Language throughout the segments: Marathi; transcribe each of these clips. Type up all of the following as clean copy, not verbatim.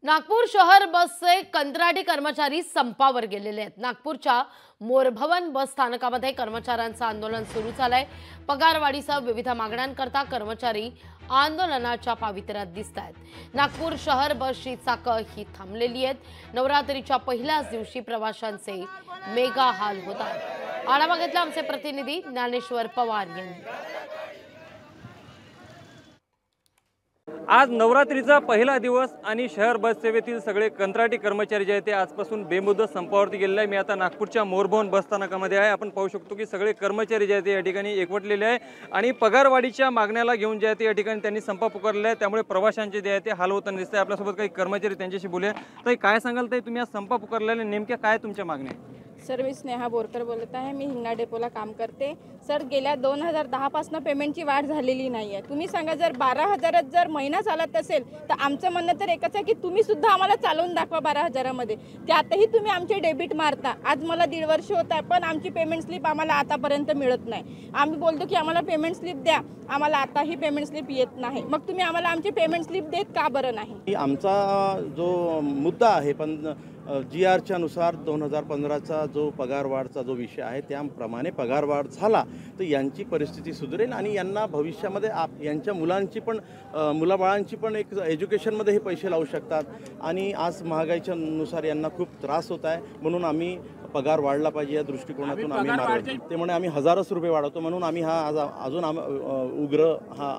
नागपूर शहर बसचे कंत्राटी कर्मचारी संपावर गेलेले आहेत। नागपूरच्या मोरभवन बस स्थानकामध्ये कर्मचाऱ्यांचं आंदोलन सुरू झालंय। पगारवाढीसह विविध मागण्यांकरता कर्मचारी आंदोलनाच्या पावित्र्यात दिसतायत। नागपूर शहर बसची चाकं ही थांबलेली आहेत। नवरात्रीच्या पहिल्याच दिवशी प्रवाशांचे मेगा हाल होतात। आढावा घेतला आमचे प्रतिनिधी ज्ञानेश्वर पवार यांनी। आज नवरात्रीचा पहिला दिवस आणि शहर बस सेवेतील सगळे कंत्राटी कर्मचारी जे आहेत ते आजपासून बेमुदत संपावरती गेलेले आहे। मी आता नागपूरच्या मोरभवन बस स्थानकामध्ये आहे। आपण पाहू शकतो की सगळे कर्मचारी जे आहेत ते या ठिकाणी एकवटलेले आहे आणि पगारवाढीच्या मागण्याला घेऊन जे आहे ते या ठिकाणी त्यांनी संप पुकारलेला आहे। त्यामुळे प्रवाशांचे जे आहे ते हाल होताना दिसते। आपल्यासोबत काही कर्मचारी त्यांच्याशी बोलूया। तर काय सांगाल ताई, तुम्ही आज संप पुकारलेला, नेमक्या काय तुमच्या मागण्या आहेत? सर, मी स्नेहा बोरकर बोलत आहे। मी हिंगणा डेपोला काम करते। सर, गेल्या 2010 पासून पेमेंटची वाढ झालेली नाही आहे। तुम्ही सांगा, जर 12,000 जर महिना चालत असेल तर आमचं म्हणणं तर एकच आहे की तुम्ही सुद्धा आम्हाला चालवून दाखवा 12,000 मध्ये। त्यातही तुम्ही आमचे डेबिट मारता। आज मला 1.5 वर्ष होत आहे, पण आमची पेमेंट स्लिप आम्हाला आतापर्यंत मिळत नाही। आम्ही बोलतो की आम्हाला पेमेंट स्लिप द्या, आम्हाला आताही पेमेंट स्लिप येत नाही। मग तुम्ही आम्हाला आमची पेमेंट स्लिप देत का बरं नाही? आमचा जो मुद्दा आहे, पण GRच्या नुसार 2015चा जो पगारवाढचा जो विषय आहे त्याप्रमाणे पगारवाढ झाला तर यांची परिस्थिती सुधारेल आणि यांना भविष्यामध्ये यांच्या मुलांची पण मुलाबाळांची पण एक एज्युकेशनमध्ये हे पैसे लावू शकतात। आणि आज महागाईच्या नुसार यांना खूप त्रास होत आहे, म्हणून आम्ही पगार वाढला पाहिजे या दृष्टिकोनातून आम्ही मार्ग त्यामुळे आम्ही हजारोच रुपये वाढवतो, म्हणून आम्ही अजून उग्र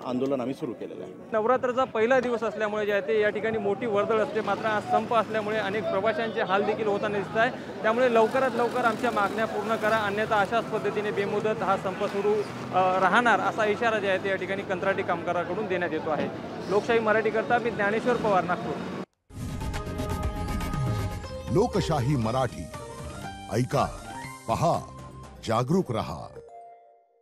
आंदोलन आम्ही सुरू केलेलं आहे। नवरात्राचा पहिला दिवस असल्यामुळे जे आहे ते या ठिकाणी मोठी वर्दळ असते, मात्र आज संप असल्यामुळे अनेक प्रवाशांचे हाल देखील होताना दिसत आहे। त्यामुळे लवकरात लवकर आमच्या मागण्या पूर्ण करा, अन्यथा अशाच पद्धतीने बेमुदत हा संप सुरू राहणार असा इशारा जे आहे ते या ठिकाणी कंत्राटी कामगारांकडून देण्यात येतो आहे। लोकशाही मराठी करता मी ज्ञानेश्वर पवार, नागपूर। लोकशाही मराठी ऐका, पहा, जागरूक रहा।